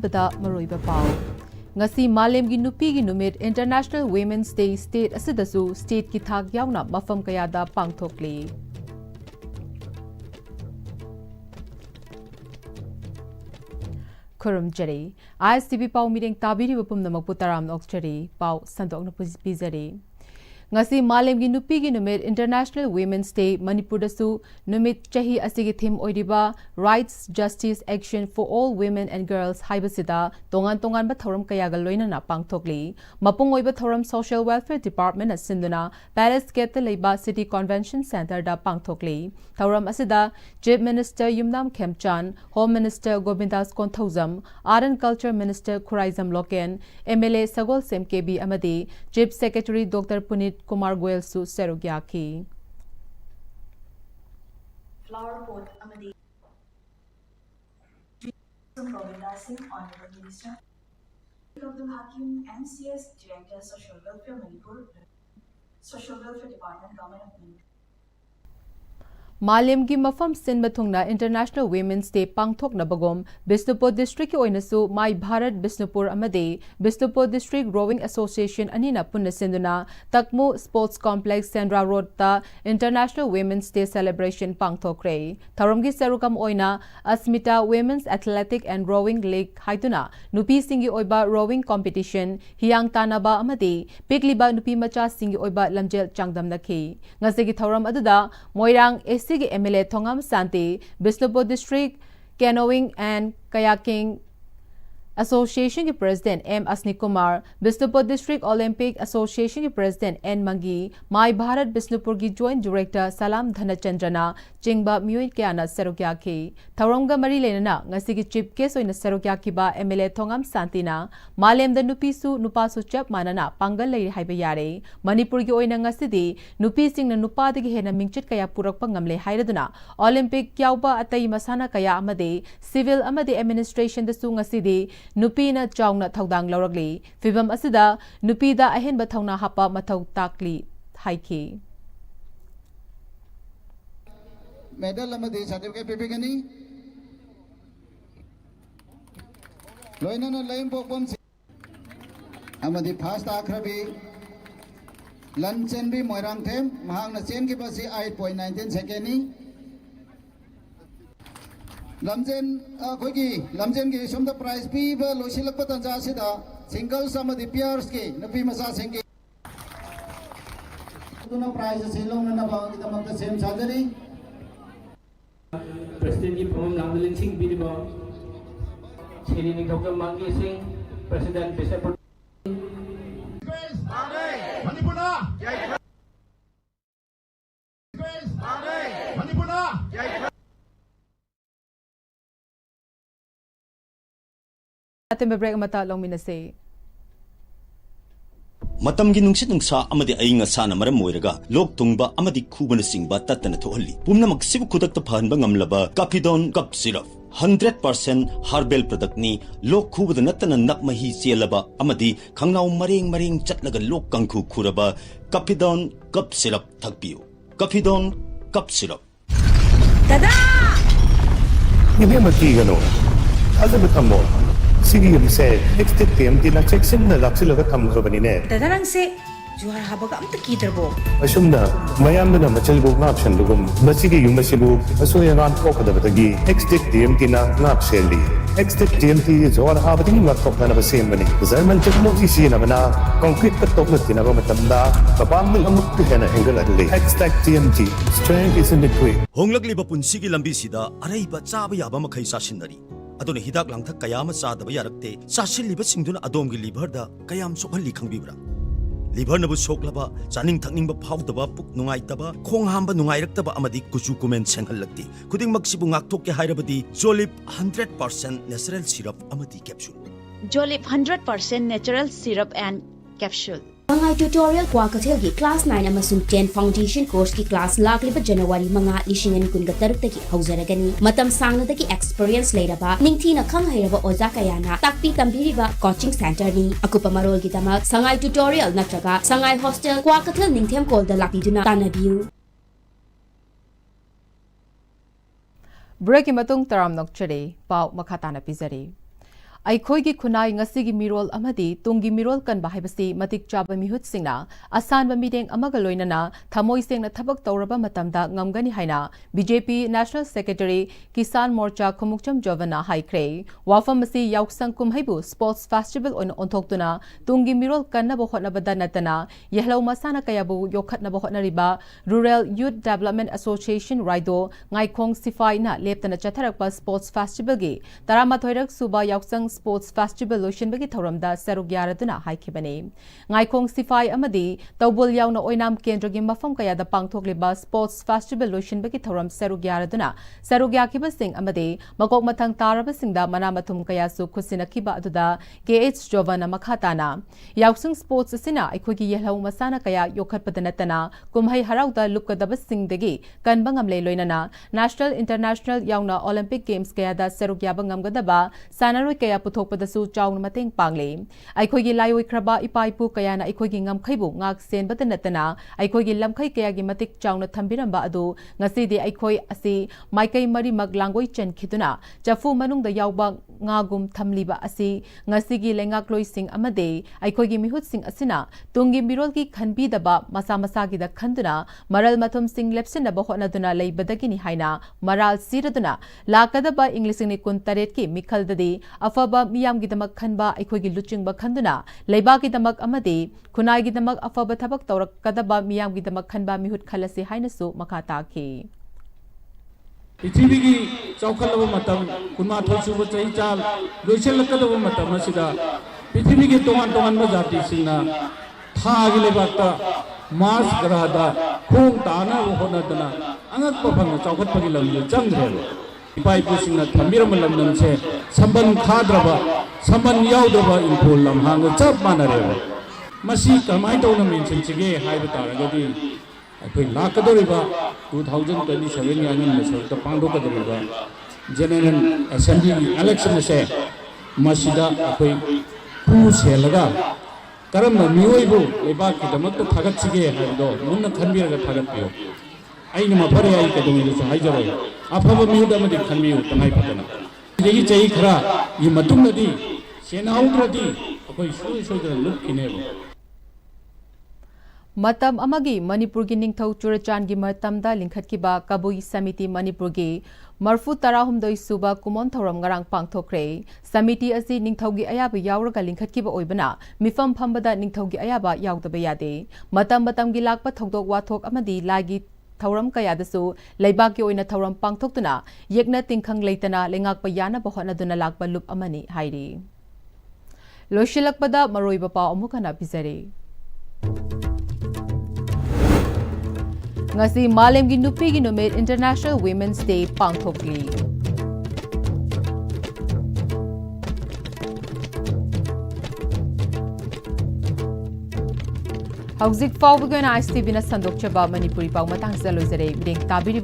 ꯑꯍꯥꯟꯕꯗ ꯃꯔꯨꯑꯣꯏꯕ ꯄꯥꯎ ngasi malemgi nupigi numit International Women's Day state asidasu state ki thak yauna mafam kayada pangthokli Kurum jari ISTV pau meeting tabiri bapum namakpu taram okchari pau sandok na pizari ngasi malemgi nupigi numit International Women's Day Manipur dasu numit chahi asigi theme oiriba Rights Justice Action for All Women and Girls haibasida tongan ba thoram kayaga loina na pangthokli mapung oiba thoram Social Welfare Department asinduna Palace Gate leiba City Convention Center da pangthokli thoram asida Chief Minister Yumnam Khemchan Home Minister Govindas Konthauzam Art and Culture Minister Khuraizam Loken MLA Sagol Sem KB amadi Chief Secretary Dr Punit Kumar Goel su serugyaki Flower pot amadi Govindas Singh Honorable Minister Abdul Hakim NCS Director Social Welfare Manipur Social Welfare Department Government of Manipur Malemgi mafam sinba thungna International Women's Day pangthok na bagom Bisnupur District ki oinasu Mai Bharat Bisnupur amade Bisnupur District Rowing Association anina punna sinduna Takmu Sports Complex Sandra Road ta International Women's Day celebration pangthokre tharomgi serukam oina Asmita Women's Athletic and Rowing League haiduna nupi singi oiba rowing competition hiyang tanaba amade pikliba nupi macha singi oiba lamjel changdam nakhi ngasigi thoram aduda Moirang Sigi MLA Thongam Santi, Bisnupur District Canoeing and Kayaking Association के President M Asni Kumar, Bisnupur District Olympic Association के President N Mangi, Mai Bharat Bisnupur की Joint Director Salam Dhanachandrana, Chingba Mui Kiana Serukyaki, Tharonga Mari Lenana, ngasi की Chief Case oina Serukyaki ba MLA Thongam Santina, Malem da Nupisu Nupasu Chap Manana, Pangal Lay Haibayare, Manipur की oina ngasi di, Nupi Sing na Nupadi की hena Mingchit kaya Purak Pangamle Hairaduna, Olympic Kyauba Atay Masana kaya amade, Civil amade Administration da su ngasi di, Nupina Chawna Thaudang Lauragli, Fibam Asida, Nupida Ahen Bathona Hapa Matau Takli, Haiki. Medal amadi certificate pipigani. Loina no laim pokpom amadi fast akhrabi. Lunchen bi moirang them, mahang na chen ki basi 8.19 seconds. Lamjen kogi lamjen ki sumda prize pi ba losilak patan ja sida single samadi pairs ki napi masa singki tuna prize silong na ba kita magta same sajari President ki pamam nangdalin sing bilibo sini ni doktor mangi sing President bisa Amen Manipura Amen Manipura Atin break mata long minase Matamgi nungsit nungsa amadi ayinga sana maram moiraga lok tungba amadi khubana singba tatana thohalli pumna maksibu khudakta phanba ngamlaba Capidon cup syrup 100% herbal product ni lok khubada natana nakmahi selaba amadi khangnau mareng chatlaga lok kangkhu khuraba Capidon cup syrup thakpiu Capidon cup syrup Tada! Hindi magigano. Alam mo Sige yung say, next time tinacheksin na laksilaga tamlo ba nine? Dadarang se, juhar habag am takidar bo. Asum na, mayam na machalbog na option lugum. Basige yung masibog, aso yung antok kada batagi. Next time tina na option li. Next time juhar habag yung antok na nabasim ba ni? Zaman check mo isi na mana, concrete katok na tina ba matanda, kapang ng amok na hinggal adli. Next time strength is in the quick. Honglagli ba pun sige lambi sida, aray ba tsaba yaba makay sasinari. Aduna hidak lang thak kayama sadaba yarakte sasil liba singduna adom gi liver da kayam sokhalli khangbibra liver na bu soklaba chaning thakning ba phawdaba puk nungai taba khong hamba nungai raktaba amadi kuchu kumen senghallakti khuding maksibu ngakthok ke hairabadi Jolip 100% natural syrup amadi capsule Jolip 100% natural syrup and capsule Mangai tutorial kwa kathel gi class 9 amasung 10 foundation course ki class lakliba January manga lishingan kun gataruk taki hauzaragani matam sangna taki experience leiraba ningthina khang hairaba oja kayana takpi tambiriba coaching center ni akupa marol gi tamak sangai tutorial natraga sangai hostel kwa kathel ningthem kol da lapiduna tanabiu Break matung taram nokchare pau makhatana pizari ꯑꯩꯈꯣꯏꯒꯤ ꯈꯨꯟꯅꯥꯏ ꯉꯁꯤꯒꯤ ꯃꯤꯔꯣꯜ ꯑꯃꯗꯤ ꯇꯨꯡꯒꯤ ꯃꯤꯔꯣꯜ ꯀꯟꯕ ꯍꯥꯏꯕꯁꯤ ꯃꯇꯤꯛ ꯆꯥꯕ ꯃꯤꯍꯨꯠꯁꯤꯡꯅ ꯑꯁꯥꯟꯕ ꯃꯤꯠꯌꯦꯡ ꯑꯃꯒ ꯂꯣꯏꯅꯅ ꯊꯃꯣꯏ ꯁꯦꯡꯅ ꯊꯕꯛ ꯇꯧꯔꯕ ꯃꯇꯝꯗ ꯉꯝꯒꯅꯤ ꯍꯥꯏꯅ ꯕꯤꯖꯦꯄꯤ ꯅꯦꯁꯅꯦꯜ ꯁꯦꯀ꯭ꯔꯦꯇꯔꯤ ꯀꯤꯁꯥꯟ ꯃꯣꯔꯆꯥ ꯈꯨꯃꯨꯛꯆꯝ ꯖꯣꯕꯅ ꯍꯥꯏꯈ꯭ꯔꯦ꯫ ꯋꯥꯐꯝ ꯑꯁꯤ ꯌꯥꯎꯁꯪ ꯀꯨꯝꯍꯩꯕꯨ ꯁ꯭ꯄꯣꯔꯠꯁ ꯐꯦꯁꯇꯤꯚꯦꯜ ꯑꯣꯏꯅ ꯑꯣꯟꯊꯣꯛꯇꯨꯅ ꯇꯨꯡꯒꯤ ꯃꯤꯔꯣꯜ ꯀꯟꯅꯕ ꯍꯣꯠꯅꯕꯗ ꯅꯠꯇꯅ ꯌꯦꯍꯂꯧ ꯃꯁꯥꯟꯅ ꯀꯌꯥꯕꯨ ꯌꯣꯛꯈꯠꯅꯕ ꯍꯣꯠꯅꯔꯤꯕ ꯔꯨꯔꯦꯜ ꯌꯨꯠ ꯗꯦꯚꯂꯞꯃꯦꯟꯠ ꯑꯦꯁꯣꯁꯤꯌꯦꯁꯟ ꯔꯥꯏꯗꯣ ꯉꯥꯏꯈꯣꯡ ꯁꯤꯐꯥꯏꯅ ꯂꯦꯞꯇꯅ ꯆꯠꯊꯔꯛꯄ ꯁ꯭ꯄꯣꯔꯠꯁ ꯐꯦꯁꯇꯤꯚꯦꯜꯒꯤ 13ꯔꯛ ꯁꯨꯕ ꯌꯥꯎꯁꯪ ꯁ꯭ꯄꯣꯔꯠꯁ ꯐꯦꯁꯇꯤꯚꯦꯜ ꯂꯣꯏꯁꯤꯟꯕꯒꯤ ꯊꯧꯔꯝꯗ ꯁꯔꯨꯛ ꯌꯥꯔꯗꯨꯅ ꯍꯥꯏꯈꯤꯕꯅꯤ꯫ ꯉꯥꯏꯈꯣꯡ ꯁꯤꯐꯥꯏ ꯑꯃꯗꯤ ꯇꯧꯕꯨꯜ ꯌꯥꯎꯅ ꯑꯣꯏꯅꯥꯝ ꯀꯦꯟꯗ꯭ꯔꯒꯤ ꯃꯐꯝ ꯀꯌꯥꯗ ꯄꯥꯡꯊꯣꯛꯂꯤꯕ ꯁ꯭ꯄꯣꯔꯠꯁ ꯐꯦꯁꯇꯤꯚꯦꯜ ꯂꯣꯏꯁꯤꯟꯕꯒꯤ ꯊꯧꯔꯝ ꯁꯔꯨꯛ ꯌꯥꯔꯗꯨꯅ ꯁꯔꯨꯛ ꯌꯥꯈꯤꯕꯁꯤꯡ ꯑꯃꯗꯤ ꯃꯀꯣꯛ ꯃꯊꯪ ꯇꯥꯔꯕꯁꯤꯡꯗ ꯃꯅꯥ ꯃꯊꯨꯝ ꯀꯌꯥꯁꯨ ꯈꯨꯠꯁꯤꯟꯅꯈꯤꯕ ꯑꯗꯨꯗ KH ꯖꯣꯕꯅ ꯃꯈꯥ ꯇꯥꯅ ꯌꯥꯎꯁꯪ ꯁ꯭ꯄꯣꯔꯠꯁ ꯑꯁꯤꯅ ꯑꯩꯈꯣꯏꯒꯤ ꯌꯦꯜꯍꯧ ꯃꯁꯥꯟꯅ ꯀꯌꯥ ꯌꯣꯛꯈꯠꯄꯗ ꯅꯠꯇꯅ ꯀꯨꯝꯍꯩ ꯍꯔꯥꯎꯗ ꯂꯨꯞꯀꯗꯕꯁꯤꯡꯗꯒꯤ ꯀꯟꯕ ꯉꯝꯂꯦ ꯂꯣꯏꯅꯅ ꯅꯦꯁꯅꯦꯜ ꯏꯟꯇꯔꯅꯦꯁꯅꯦꯜ ꯌꯥꯎꯅ ꯑꯣꯂꯤꯝꯄꯤꯛ ꯒꯦꯝꯁ ꯀꯌꯥꯗ ꯁꯔꯨꯛ ꯌꯥꯕ ꯉꯝꯒꯗꯕ ꯁꯥꯟꯅꯔꯣꯏ ꯀꯌꯥ ꯄꯨꯊꯣꯛꯄꯗꯁꯨ ꯆꯥꯎꯅ ꯃꯇꯦꯡ ꯄꯥꯡꯂꯤ꯫ ꯑꯩꯈꯣꯏꯒꯤ ꯂꯥꯏꯑꯣꯏꯈ꯭ꯔꯕ ꯏꯄꯥ ꯏꯄꯨ ꯀꯌꯥꯅ ꯑꯩꯈꯣꯏꯒꯤ ꯉꯝꯈꯩꯕꯨ ꯉꯥꯛ ꯁꯦꯟꯕꯇ ꯅꯠꯇꯅ ꯑꯩꯈꯣꯏꯒꯤ ꯂꯝꯈꯩ ꯀꯌꯥꯒꯤ ꯃꯇꯤꯛ ꯆꯥꯎꯅ ꯊꯝꯕꯤꯔꯝꯕ ꯑꯗꯨ ꯉꯁꯤꯗꯤ ꯑꯩꯈꯣꯏ ꯑꯁꯤ ꯃꯥꯏꯀꯩ ꯃꯔꯤꯃꯛ ꯂꯥꯡꯒꯣꯏ ꯆꯟꯈꯤꯗꯨꯅ ꯆꯐꯨ ꯃꯅꯨꯡꯗ ꯌꯥꯎꯕ ꯉꯥꯒꯨꯝ ꯊꯝꯂꯤꯕ ꯑꯁꯤ ꯉꯁꯤꯒꯤ ꯂꯩꯉꯥꯛꯂꯣꯏꯁꯤꯡ ꯑꯃꯗꯤ ꯑꯩꯈꯣꯏꯒꯤ ꯃꯤꯍꯨꯠꯁꯤꯡ ꯑꯁꯤꯅ ꯇꯨꯡꯒꯤ ꯃꯤꯔꯣꯜꯒꯤ ꯈꯟꯕꯤꯗꯕ ꯃꯁꯥ ꯃꯁꯥꯒꯤꯗ ꯈꯟꯗꯨꯅ ꯃꯔꯜ ꯃꯊꯨꯝꯁꯤꯡ ꯂꯦꯞꯁꯤꯟꯅꯕ ꯍꯣꯠꯅꯗꯨꯅ ꯂꯩꯕꯗꯒꯤꯅꯤ ꯍꯥꯏꯅ ꯃꯔꯥꯜ ꯁꯤꯔꯗꯨꯅ ꯂꯥꯛꯀꯗꯕ ꯏꯪ 2018ꯀꯤ ꯃꯤꯈꯜꯗꯗꯤ ꯑꯐꯕ ꯃꯤꯌꯥꯝꯒꯤꯗꯃꯛ ꯈꯟꯕ ꯑꯩꯈꯣꯏꯒꯤ ꯂꯨꯆꯤꯡꯕ ꯈꯟꯗꯨꯅ ꯂꯩꯕꯥꯛꯀꯤꯗꯃꯛ ꯑꯃꯗꯤ ꯈꯨꯟꯅꯥꯏꯒꯤꯗꯃꯛ ꯑꯐꯕ ꯊꯕꯛ ꯇꯧꯔꯛꯀꯗꯕ ꯃꯤꯌꯥꯝꯒꯤꯗꯃꯛ ꯈꯟꯕ ꯃꯤꯍꯨꯠ ꯈꯜꯂꯁꯤ ꯍꯥꯏꯅꯁꯨ ꯃꯈꯥ ꯇꯥꯈꯤ꯫ ꯄ꯭ꯔꯤꯊꯤꯕꯤꯒꯤ ꯆꯥꯎꯈꯠꯂꯕ ꯃꯇꯝ 12 ꯁꯨꯕ ꯆꯍꯤꯆꯥ ꯂꯣꯏꯁꯤꯜꯂꯛꯀꯗꯕ ꯃꯇꯝ ꯑꯁꯤꯗ ꯄ꯭ꯔꯤꯊꯤꯕꯤꯒꯤ ꯇꯣꯉꯥꯟ ꯇꯣꯉꯥꯟꯕ ꯖꯥꯇꯤꯁꯤꯡꯅ ꯊꯥꯒꯤ ꯂꯩꯕꯥꯛꯇ ꯃꯥꯔꯁ ꯒ꯭ꯔꯍꯗ ꯈꯣꯡ ꯇꯥꯅꯕ ꯍꯣꯠꯅꯗꯅ ꯑꯉꯛꯄ ꯐꯪꯅ ꯆꯥꯎꯈꯠꯄꯒꯤ ꯂꯝꯕꯤꯗ ꯆꯪꯈ꯭ꯔꯦꯕ꯫ ꯏꯄꯥ ꯏꯄꯨꯁꯤꯡꯅ ꯊꯝꯕꯤꯔꯝꯕ ꯂꯝꯗꯝꯁꯦ ꯁꯝꯕꯟ ꯈꯥꯗ꯭ꯔꯕ ꯁꯝꯕꯟ ꯌꯥꯎꯗ꯭ꯔꯕ ꯏꯪꯈꯣꯜ ꯂꯝꯍꯥꯡꯒ ꯆꯞ ꯃꯥꯟꯅꯔꯦꯕ꯫ ꯃꯁꯤ ꯀꯃꯥꯏꯅ ꯇꯧꯅ ꯃꯦꯟꯁꯤꯟꯁꯤꯒꯦ ꯍꯥꯏꯕ ꯇꯥꯔꯒꯗꯤ ꯑꯩꯈꯣꯏ ꯂꯥꯛꯀꯗꯧꯔꯤꯕ 2027ꯒꯤ ꯑꯉꯟꯕ ꯁꯔꯨꯛꯇ ꯄꯥꯡꯊꯣꯛꯀꯗꯧꯔꯤꯕ ꯖꯦꯅꯔꯦꯜ ꯑꯦꯁꯦꯝꯕ꯭ꯂꯤꯒꯤ ꯑꯦꯂꯦꯛꯁꯟ ꯑꯁꯦ ꯃꯁꯤꯗ ꯑꯩꯈꯣꯏ ꯈꯨ ꯁꯦꯜꯂꯒ ꯀꯔꯝꯕ ꯃꯤꯑꯣꯏꯕꯨ ꯂꯩꯕꯥꯛꯀꯤꯗꯃꯛꯇ ꯊꯥꯒꯠꯁꯤꯒꯦ ꯍꯥꯏꯕꯗꯣ ꯃꯨꯟꯅ ꯈꯟꯕꯤꯔꯒ ꯊꯥꯒꯠꯄꯤꯌꯨ꯫ ꯑꯩꯅ ꯃꯐꯔꯦ ꯑꯩ ꯀꯩꯗꯧꯉꯩꯗꯁꯨ ꯍꯥꯏꯖꯔꯣꯏ ꯑꯐꯕ ꯃꯤꯍꯨꯠ ꯑꯃꯗꯤ ꯈꯟꯕꯤꯌꯨ ꯇꯉꯥꯏ ꯐꯗꯅ꯫ ꯁꯤꯗꯒꯤ ꯆꯍꯤ ꯈꯔꯒꯤ ꯃꯇꯨꯡꯗꯗꯤ ꯁꯦꯟꯅꯍꯧꯗ꯭ꯔꯗꯤ ꯑꯩꯈꯣꯏ ꯁꯣꯏ ꯁꯣꯏꯗꯅ ꯂꯨꯞꯈꯤꯅꯦꯕ꯫ ꯃꯇꯝ ꯑꯃꯒꯤ ꯃꯅꯤꯄꯨꯔꯒꯤ ꯅꯤꯡꯊꯧ ꯆꯨꯔꯆꯥꯟꯒꯤ ꯃꯇꯝꯗ ꯂꯤꯡꯈꯠꯈꯤꯕ ꯀꯕꯨꯏ ꯁꯃꯤꯇꯤ ꯃꯅꯤꯄꯨꯔꯒꯤ 39 ꯁꯨꯕ ꯀꯨꯝꯑꯣꯟ ꯊꯧꯔꯝ ꯉꯔꯥꯡ ꯄꯥꯡꯊꯣꯛꯈ꯭ꯔꯦ꯫ ꯁꯃꯤꯇꯤ ꯑꯁꯤ ꯅꯤꯡꯊꯧꯒꯤ ꯑꯌꯥꯕ ꯌꯥꯎꯔꯒ ꯂꯤꯡꯈꯠꯈꯤꯕ ꯑꯣꯏꯕꯅ ꯃꯤꯐꯝ ꯐꯝꯕꯗ ꯅꯤꯡꯊꯧꯒꯤ ꯑꯌꯥꯕ ꯌꯥꯎꯗꯕ ꯌꯥꯗꯦ꯫ ꯃꯇꯝ ꯃꯇꯝꯒꯤ ꯂꯥꯛꯄ ꯊꯧꯗꯣꯛ ꯋꯥꯊꯣꯛ ꯑꯃꯗꯤ ꯂꯥꯏꯒꯤ ꯊꯧꯔꯝ ꯀꯌꯥꯗꯁꯨ ꯂꯩꯕꯥꯛꯀꯤ ꯑꯣꯏꯅ ꯊꯧꯔꯝ ꯄꯥꯡꯊꯣꯛꯇꯨꯅ ꯌꯦꯛꯅ ꯇꯤꯡꯈꯪ ꯂꯩꯇꯅ ꯂꯩꯉꯥꯛꯄ ꯌꯥꯅꯕ ꯍꯣꯠꯅꯗꯨꯅ ꯂꯥꯛꯄ ꯂꯨꯞ ꯑꯃꯅꯤ ꯍꯥꯏꯔꯤ꯫ ꯂꯣꯏꯁꯤꯜꯂꯛꯄꯗ ꯃꯔꯨꯑꯣꯏꯕ ꯄꯥꯎ ꯑꯃꯨꯛ ꯍꯟꯅ ꯄꯤꯖꯔꯤ꯫ ngasi malemgi nupigi numit International Women's Day pangthokli. Hauzik fawbugana Noon-Istv na sandok chaba Manipuri pau matang sa loizare bideng tabiri